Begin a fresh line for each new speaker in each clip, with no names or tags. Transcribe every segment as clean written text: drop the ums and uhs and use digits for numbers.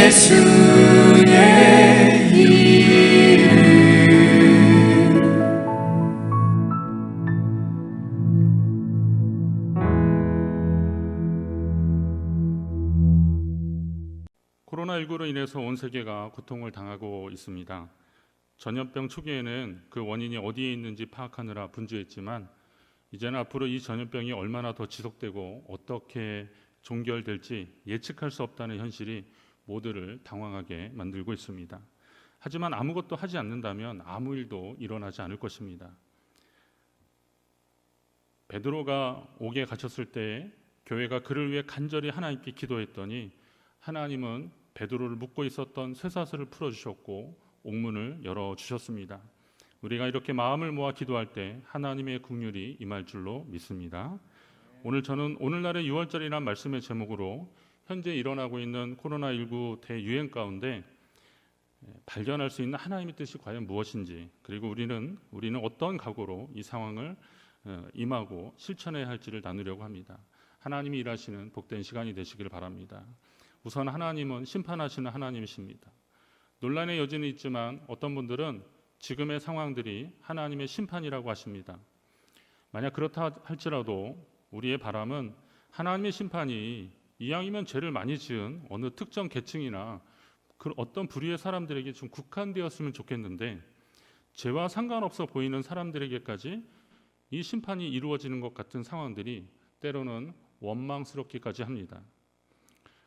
예수의 이름.
코로나19로 인해서 온 세계가 고통을 당하고 있습니다. 전염병 초기에는 그 원인이 어디에 있는지 파악하느라 분주했지만 이제는 앞으로 이 전염병이 얼마나 더 지속되고 어떻게 종결될지 예측할 수 없다는 현실이 모두를 당황하게 만들고 있습니다. 하지만 아무것도 하지 않는다면 아무 일도 일어나지 않을 것입니다. 베드로가 옥에 갇혔을 때 교회가 그를 위해 간절히 하나님께 기도했더니 하나님은 베드로를 묶고 있었던 쇠사슬을 풀어주셨고 옥문을 열어주셨습니다. 우리가 이렇게 마음을 모아 기도할 때 하나님의 긍휼이 임할 줄로 믿습니다. 오늘 저는 오늘날의 6월절이라는 말씀의 제목으로 현재 일어나고 있는 코로나19 대유행 가운데 발견할 수 있는 하나님의 뜻이 과연 무엇인지, 그리고 우리는 어떤 각오로 이 상황을 임하고 실천해야 할지를 나누려고 합니다. 하나님이 일하시는 복된 시간이 되시길 바랍니다. 우선 하나님은 심판하시는 하나님이십니다. 논란의 여지는 있지만 어떤 분들은 지금의 상황들이 하나님의 심판이라고 하십니다. 만약 그렇다 할지라도 우리의 바람은 하나님의 심판이 이왕이면 죄를 많이 지은 어느 특정 계층이나 그 어떤 부류의 사람들에게 좀 국한되었으면 좋겠는데, 죄와 상관없어 보이는 사람들에게까지 이 심판이 이루어지는 것 같은 상황들이 때로는 원망스럽기까지 합니다.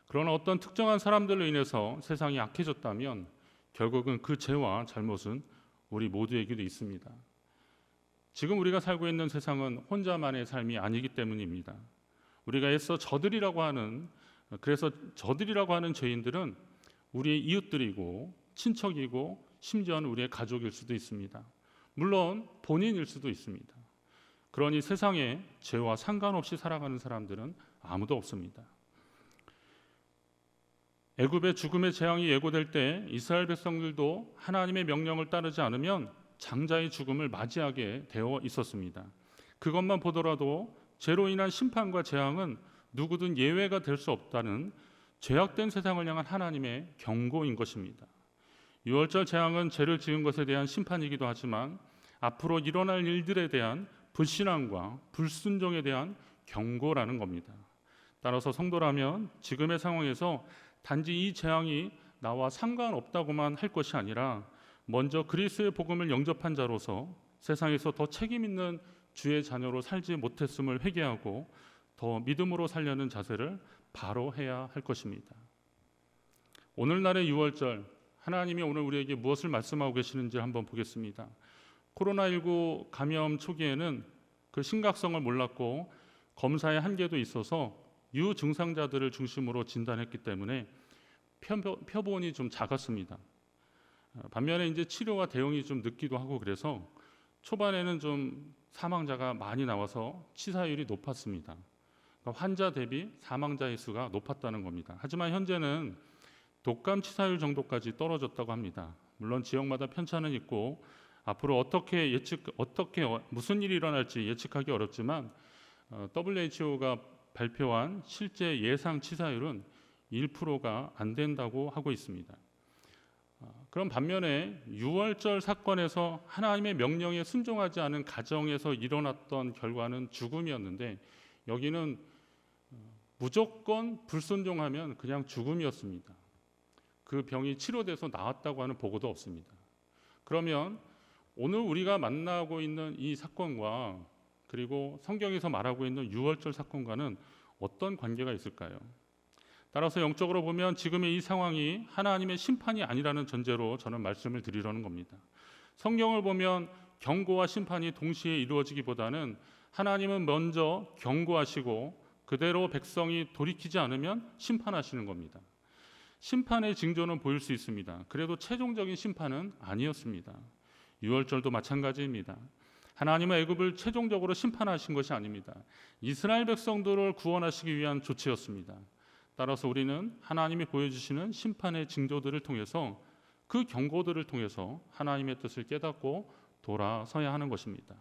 그러나 어떤 특정한 사람들로 인해서 세상이 악해졌다면 결국은 그 죄와 잘못은 우리 모두에게도 있습니다. 지금 우리가 살고 있는 세상은 혼자만의 삶이 아니기 때문입니다. 우리가 애써 저들이라고 하는 죄인들은 우리의 이웃들이고 친척이고 심지어는 우리의 가족일 수도 있습니다. 물론 본인일 수도 있습니다. 그러니 세상에 죄와 상관없이 살아가는 사람들은 아무도 없습니다. 애굽의 죽음의 재앙이 예고될 때 이스라엘 백성들도 하나님의 명령을 따르지 않으면 장자의 죽음을 맞이하게 되어 있었습니다. 그것만 보더라도 죄로 인한 심판과 재앙은 누구든 예외가 될 수 없다는 죄악된 세상을 향한 하나님의 경고인 것입니다. 유월절 재앙은 죄를 지은 것에 대한 심판이기도 하지만 앞으로 일어날 일들에 대한 불신앙과 불순종에 대한 경고라는 겁니다. 따라서 성도라면 지금의 상황에서 단지 이 재앙이 나와 상관없다고만 할 것이 아니라 먼저 그리스도의 복음을 영접한 자로서 세상에서 더 책임 있는 주의 자녀로 살지 못했음을 회개하고 더 믿음으로 살려는 자세를 바로 해야 할 것입니다. 오늘날의 6월절, 하나님이 오늘 우리에게 무엇을 말씀하고 계시는지 한번 보겠습니다. 코로나19 감염 초기에는 그 심각성을 몰랐고 검사의 한계도 있어서 유증상자들을 중심으로 진단했기 때문에 표본이 좀 작았습니다. 반면에 이제 치료와 대응이 좀 늦기도 하고 그래서 초반에는 좀 사망자가 많이 나와서 치사율이 높았습니다. 그러니까 환자 대비 사망자의 수가 높았다는 겁니다. 하지만 현재는 독감 치사율 정도까지 떨어졌다고 합니다. 물론 지역마다 편차는 있고 앞으로 무슨 일이 일어날지 예측하기 어렵지만 WHO가 발표한 실제 예상 치사율은 1%가 안 된다고 하고 있습니다. 그럼 반면에 6월절 사건에서 하나님의 명령에 순종하지 않은 가정에서 일어났던 결과는 죽음이었는데 여기는 무조건 불순종하면 그냥 죽음이었습니다. 그 병이 치료돼서 나았다고 하는 보고도 없습니다. 그러면 오늘 우리가 만나고 있는 이 사건과 그리고 성경에서 말하고 있는 6월절 사건과는 어떤 관계가 있을까요? 따라서 영적으로 보면 지금의 이 상황이 하나님의 심판이 아니라는 전제로 저는 말씀을 드리려는 겁니다. 성경을 보면 경고와 심판이 동시에 이루어지기보다는 하나님은 먼저 경고하시고 그대로 백성이 돌이키지 않으면 심판하시는 겁니다. 심판의 징조는 보일 수 있습니다. 그래도 최종적인 심판은 아니었습니다. 6월절도 마찬가지입니다. 하나님은 애굽을 최종적으로 심판하신 것이 아닙니다. 이스라엘 백성들을 구원하시기 위한 조치였습니다. 따라서 우리는 하나님이 보여주시는 심판의 징조들을 통해서 그 경고들을 통해서 하나님의 뜻을 깨닫고 돌아서야 하는 것입니다.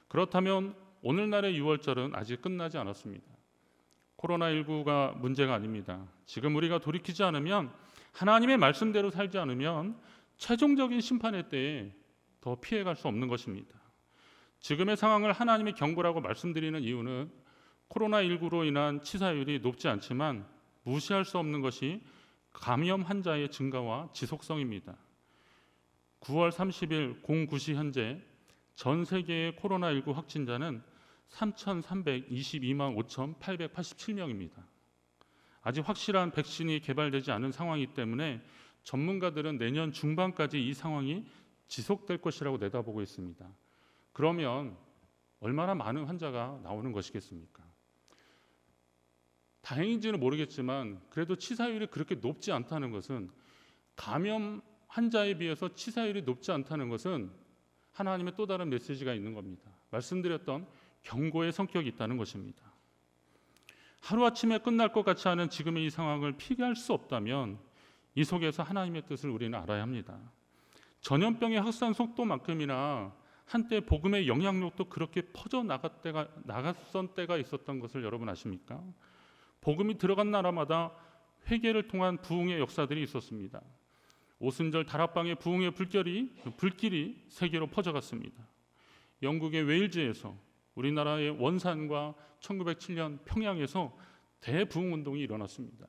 그렇다면 오늘날의 6월절은 아직 끝나지 않았습니다. 코로나19가 문제가 아닙니다. 지금 우리가 돌이키지 않으면 하나님의 말씀대로 살지 않으면 최종적인 심판의 때에 더 피해갈 수 없는 것입니다. 지금의 상황을 하나님의 경고라고 말씀드리는 이유는 코로나19로 인한 치사율이 높지 않지만 무시할 수 없는 것이 감염 환자의 증가와 지속성입니다. 9월 30일 09시 현재 전 세계의 코로나19 확진자는 3,322만 5,887명입니다. 아직 확실한 백신이 개발되지 않은 상황이기 때문에 전문가들은 내년 중반까지 이 상황이 지속될 것이라고 내다보고 있습니다. 그러면 얼마나 많은 환자가 나오는 것이겠습니까? 다행인지는 모르겠지만 그래도 치사율이 그렇게 높지 않다는 것은, 감염 환자에 비해서 치사율이 높지 않다는 것은 하나님의 또 다른 메시지가 있는 겁니다. 말씀드렸던 경고의 성격이 있다는 것입니다. 하루아침에 끝날 것 같이 하는 지금의 이 상황을 피할 수 없다면 이 속에서 하나님의 뜻을 우리는 알아야 합니다. 전염병의 확산 속도만큼이나 한때 복음의 영향력도 그렇게 나갔던 때가 있었던 것을 여러분 아십니까? 복음이 들어간 나라마다 회개를 통한 부흥의 역사들이 있었습니다. 오순절 다락방의 부흥의 불길이 세계로 퍼져갔습니다. 영국의 웨일즈에서, 우리나라의 원산과 1907년 평양에서 대부흥 운동이 일어났습니다.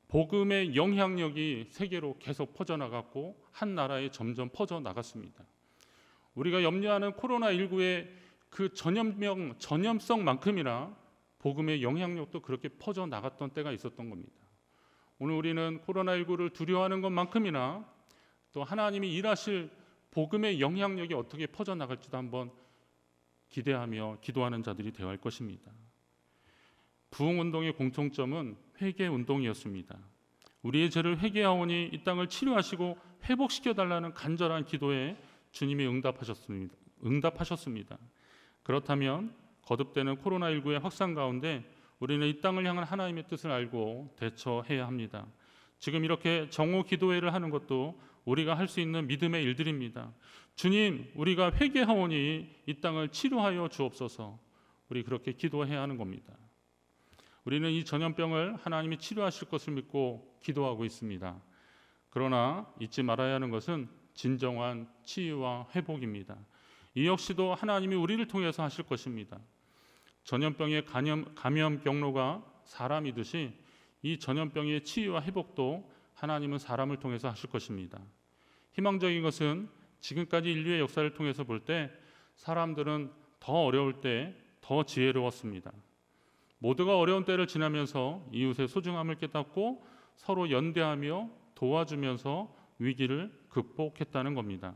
복음의 영향력이 세계로 계속 퍼져나갔고 한 나라에 점점 퍼져나갔습니다. 우리가 염려하는 코로나19의 그 전염성만큼이나 복음의 영향력도 그렇게 퍼져나갔던 때가 있었던 겁니다. 오늘 우리는 코로나19를 두려워하는 것만큼이나 또 하나님이 일하실 복음의 영향력이 어떻게 퍼져나갈지도 한번 기대하며 기도하는 자들이 되어야 할 것입니다. 부흥운동의 공통점은 회개운동이었습니다. 우리의 죄를 회개하오니 이 땅을 치료하시고 회복시켜달라는 간절한 기도에 주님이 응답하셨습니다. 그렇다면 거듭되는 코로나19의 확산 가운데 우리는 이 땅을 향한 하나님의 뜻을 알고 대처해야 합니다. 지금 이렇게 정오 기도회를 하는 것도 우리가 할 수 있는 믿음의 일들입니다. 주님, 우리가 회개하오니 이 땅을 치료하여 주옵소서. 우리 그렇게 기도해야 하는 겁니다. 우리는 이 전염병을 하나님이 치료하실 것을 믿고 기도하고 있습니다. 그러나 잊지 말아야 하는 것은 진정한 치유와 회복입니다. 이 역시도 하나님이 우리를 통해서 하실 것입니다. 전염병의 감염 경로가 사람이듯이 이 전염병의 치유와 회복도 하나님은 사람을 통해서 하실 것입니다. 희망적인 것은 지금까지 인류의 역사를 통해서 볼 때 사람들은 더 어려울 때 더 지혜로웠습니다. 모두가 어려운 때를 지나면서 이웃의 소중함을 깨닫고 서로 연대하며 도와주면서 위기를 극복했다는 겁니다.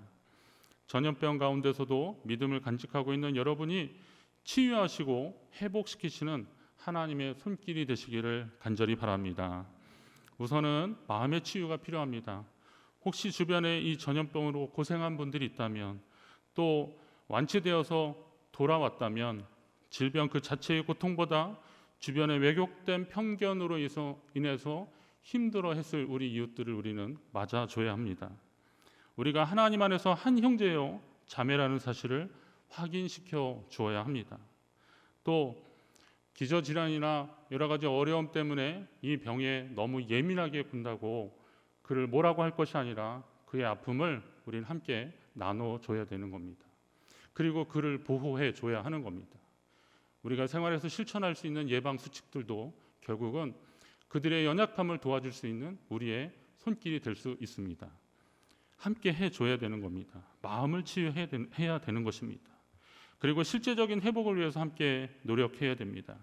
전염병 가운데서도 믿음을 간직하고 있는 여러분이 치유하시고 회복시키시는 하나님의 손길이 되시기를 간절히 바랍니다. 우선은 마음의 치유가 필요합니다. 혹시 주변에 이 전염병으로 고생한 분들이 있다면, 또 완치되어서 돌아왔다면 질병 그 자체의 고통보다 주변의 왜곡된 편견으로 인해서 힘들어했을 우리 이웃들을 우리는 맞아줘야 합니다. 우리가 하나님 안에서 한 형제요 자매라는 사실을 확인시켜 주어야 합니다. 또 기저질환이나 여러 가지 어려움 때문에 이 병에 너무 예민하게 군다고 그를 뭐라고 할 것이 아니라 그의 아픔을 우리는 함께 나눠줘야 되는 겁니다. 그리고 그를 보호해 줘야 하는 겁니다. 우리가 생활에서 실천할 수 있는 예방 수칙들도 결국은 그들의 연약함을 도와줄 수 있는 우리의 손길이 될 수 있습니다. 함께 해줘야 되는 겁니다. 마음을 치유해야 되는 것입니다. 그리고 실제적인 회복을 위해서 함께 노력해야 됩니다.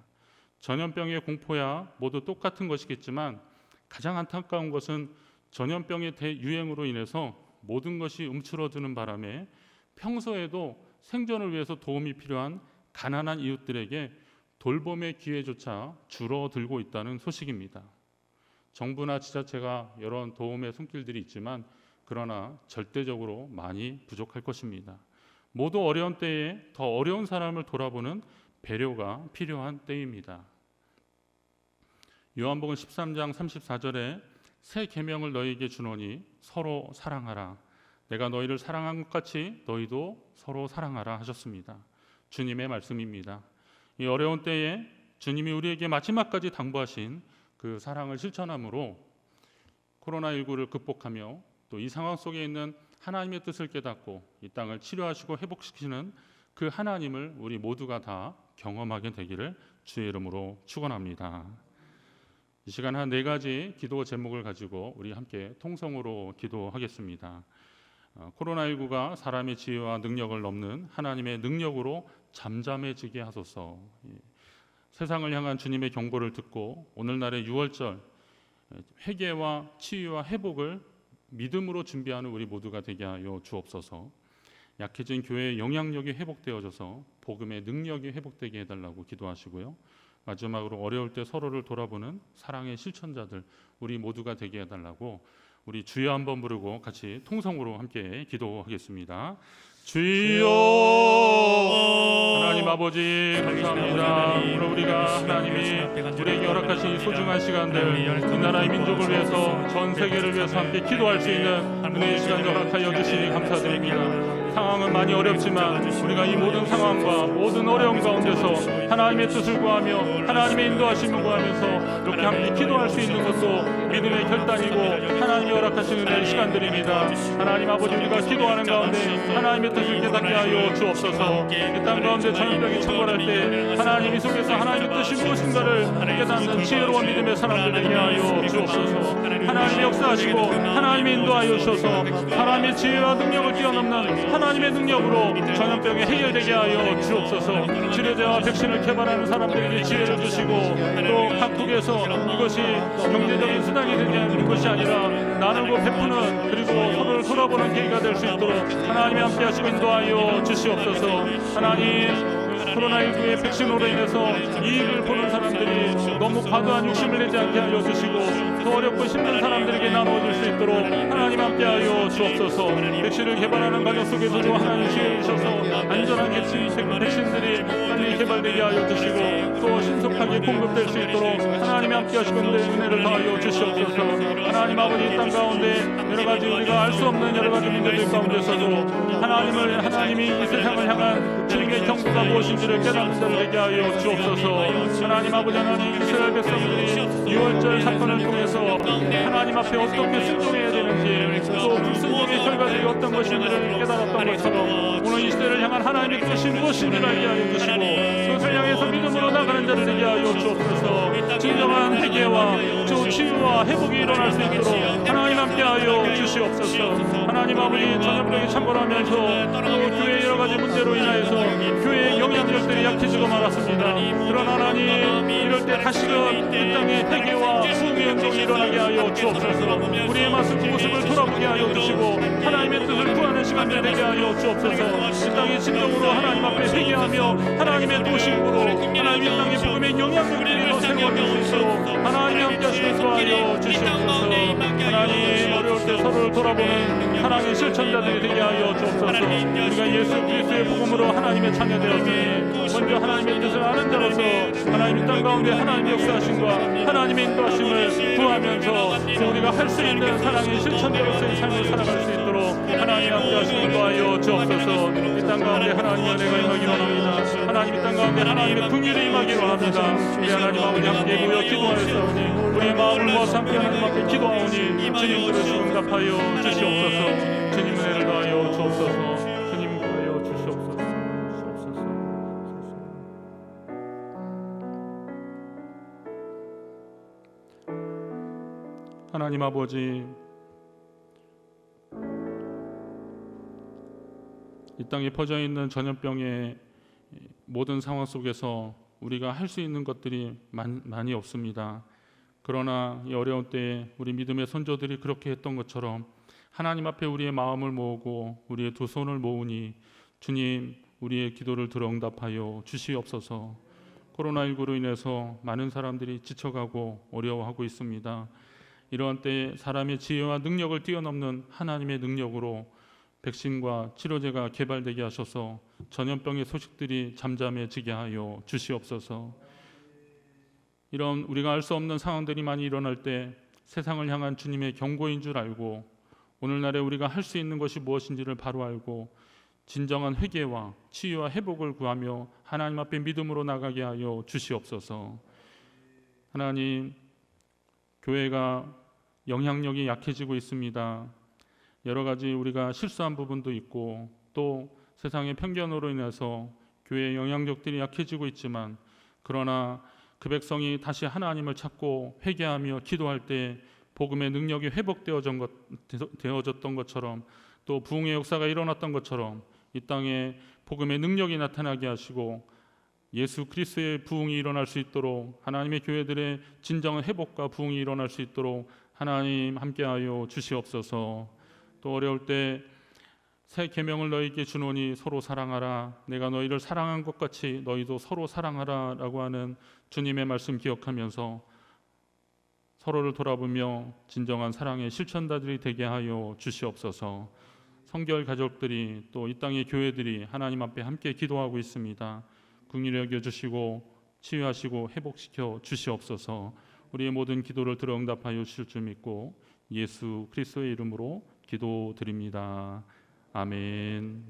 전염병의 공포야 모두 똑같은 것이겠지만 가장 안타까운 것은 전염병의 대유행으로 인해서 모든 것이 움츠러드는 바람에 평소에도 생존을 위해서 도움이 필요한 가난한 이웃들에게 돌봄의 기회조차 줄어들고 있다는 소식입니다. 정부나 지자체가 여러 도움의 손길들이 있지만 그러나 절대적으로 많이 부족할 것입니다. 모두 어려운 때에 더 어려운 사람을 돌아보는 배려가 필요한 때입니다. 요한복음 13장 34절에 새 계명을 너희에게 주노니 서로 사랑하라. 내가 너희를 사랑한 것 같이 너희도 서로 사랑하라 하셨습니다. 주님의 말씀입니다. 이 어려운 때에 주님이 우리에게 마지막까지 당부하신 그 사랑을 실천함으로 코로나19를 극복하며 또 이 상황 속에 있는 하나님의 뜻을 깨닫고 이 땅을 치료하시고 회복시키는 그 하나님을 우리 모두가 다 경험하게 되기를 주의 이름으로 축원합니다. 이 시간 한 4가지 기도 제목을 가지고 우리 함께 통성으로 기도하겠습니다. 코로나19가 사람의 지혜와 능력을 넘는 하나님의 능력으로 잠잠해지게 하소서. 세상을 향한 주님의 경고를 듣고 오늘날의 유월절 회개와 치유와 회복을 믿음으로 준비하는 우리 모두가 되게 하여 주옵소서. 약해진 교회의 영향력이 회복되어져서 복음의 능력이 회복되게 해달라고 기도하시고요. 마지막으로 어려울 때 서로를 돌아보는 사랑의 실천자들 우리 모두가 되게 해달라고 우리 주여 한번 부르고 같이 통성으로 함께 기도하겠습니다. 주여 하나님 아버지 감사합니다. 오늘 우리가 하나님이 우리에게 허락하신 이 소중한 시간들 이 나라의 민족을 위해서 전 세계를 위해서 함께 기도할 수 있는 은혜의 시간을 허락하여 주시니 감사드립니다. 상황은 많이 어렵지만 우리가 이 모든 상황과 모든 어려움 가운데서 하나님의 뜻을 구하며 하나님의 인도하심을 구하면서 이렇게 함께 기도할 수 있는 것도 믿음의 결단이고 하나님이 허락하시는 은혜의 시간들입니다. 하나님 아버지 우리가 기도하는 가운데 하나님의 뜻을 깨닫게 하여 주옵소서. 이 땅 가운데 전염병이 창궐할 때 하나님 이 속에서 하나님의 뜻이 무엇인가를 깨닫는 지혜로운 믿음의 사람들 되게 하여 주옵소서. 하나님의 역사하시고 하나님의 인도하여 주셔서 사람의 지혜와 능력을 뛰어넘는 하나님의 능력으로 전염병이 해결되게 하여 주옵소서. 치료제와 백신을 개발하는 사람들에게 지혜를 주시고 또 각국에서 이것이 경제적인 수단이 되는 것이 아니라 나누고 베푸는 그리고 서로를 돌아보는 계기가 될 수 있도록 하나님이 함께 하시고 인도하여 주시옵소서. 하나님 코로나19의 백신으로 인해서 이익을 보는 사람들이 너무 과도한 욕심을 내지 않게 하여 주시고 더 어렵고 힘든 사람들에게 나눠줄 수 있도록 하나님 함께 하여 주옵소서. 백신을 개발하는 과정 속에서도 하나님 지혜해 주셔서 안전한 백신들이 빨리 개발되게 하여 주시고 또 신속하게 공급될 수 있도록 하나님이 함께 하시고 은혜를 더하여 주시옵소서. 하나님 아버지 이 땅 가운데 여러가지 우리가 알 수 없는 여러가지 문제들 가운데서도 하나님이 이 세상을 향한 주님의 경고가 무엇인지를 깨닫는 자를 되게 하여 주옵소서. 하나님 아버지 하나님 이스라엘 백성들이 유월절 사건을 통해서 하나님 앞에 어떻게 순종해야 되는지 또 불순종의 결과들이 어떤 것인지를 깨달았던 것처럼 오늘 이 시대를 향한 하나님의 뜻이 무엇인지를 알게 하여 주시고 그것을 향해서 믿음으로 나가는 자를 되게 하여 주옵소서. 진정한 회개와 치유와 회복이 일어날 수 있도록 하나님 함께 하여 주시옵소서. 하나님 아버지 전염병이 창궐하면서 또 교회의 여러 가지 문제로 인하여서 교회의 영향력들이 약해지고 말았습니다. 그러나 하나님 이럴 때 다시금 이 땅에 회개와 부흥의 운동이 일어나게 하여 주옵소서. 우리의 모습을 돌아보게 하여 주시고 하나님의 뜻을 구하는 시간들 되게 하여 주옵소서. 이 땅의 진정으로 하나님 앞에 회개하며 하나님의 도심으로 하나님 이 땅의 복음의 영향력들이 더 세워질 수 있도록 하나님이 함께 하시고 도와여 주시옵소서. 하나님 어려울 때 서로를 돌아보는 하나님의 실천자들이 되게 하여 주옵소서. 우리가 예수 그리스도의 복음으로 하나님의 자녀되었으니 먼저 하나님의 뜻을 아는 자로서 하나님 땅 가운데 하나님의 역사하심과 하나님의 인도하심을 구하면서 우리가 할 수 있는 사랑의 실천자로서의 삶을 살아갈 수 있도록 하나님 함께 하시고 인도하여 주옵소서. 이 땅 가운데 하나님의 은혜가 임하기로 합니다. 하나님 이 땅 가운데 하나님의 긍휼이 임하기로 합니다. 우리 하나님 아버지 함께 모여 기도하였사오니 우리의 마음을 모아서 함께 하나님 앞에 기도하오니 주님 들으시고 응답하여 주시옵소서. 주님 은혜를 더하여 주옵소서. 주님 구하여 주시옵소서. 하나님 아버지 이 땅에 퍼져 있는 전염병의 모든 상황 속에서 우리가 할 수 있는 것들이 많이 없습니다. 그러나 이 어려운 때에 우리 믿음의 선조들이 그렇게 했던 것처럼 하나님 앞에 우리의 마음을 모으고 우리의 두 손을 모으니 주님 우리의 기도를 들어 응답하여 주시옵소서. 코로나19로 인해서 많은 사람들이 지쳐가고 어려워하고 있습니다. 이러한 때에 사람의 지혜와 능력을 뛰어넘는 하나님의 능력으로 백신과 치료제가 개발되게 하셔서 전염병의 소식들이 잠잠해지게 하여 주시옵소서. 이런 우리가 알 수 없는 상황들이 많이 일어날 때 세상을 향한 주님의 경고인 줄 알고 오늘날에 우리가 할 수 있는 것이 무엇인지를 바로 알고 진정한 회개와 치유와 회복을 구하며 하나님 앞에 믿음으로 나가게 하여 주시옵소서. 하나님 교회가 영향력이 약해지고 있습니다. 여러 가지 우리가 실수한 부분도 있고 또 세상의 편견으로 인해서 교회의 영향력들이 약해지고 있지만, 그러나 그 백성이 다시 하나님을 찾고 회개하며 기도할 때 복음의 능력이 회복되어졌던 것처럼, 또 부흥의 역사가 일어났던 것처럼 이 땅에 복음의 능력이 나타나게 하시고 예수 그리스도의 부흥이 일어날 수 있도록, 하나님의 교회들의 진정한 회복과 부흥이 일어날 수 있도록 하나님 함께하여 주시옵소서. 또 어려울 때 새 계명을 너희에게 주노니 서로 사랑하라, 내가 너희를 사랑한 것 같이 너희도 서로 사랑하라 라고 하는 주님의 말씀 기억하면서 서로를 돌아보며 진정한 사랑의 실천자들이 되게 하여 주시옵소서. 성결 가족들이 또 이 땅의 교회들이 하나님 앞에 함께 기도하고 있습니다. 긍휼히 여겨 주시고 치유하시고 회복시켜 주시옵소서. 우리의 모든 기도를 들어 응답하여 주실 줄 믿고 예수 그리스도의 이름으로 기도드립니다. 아멘.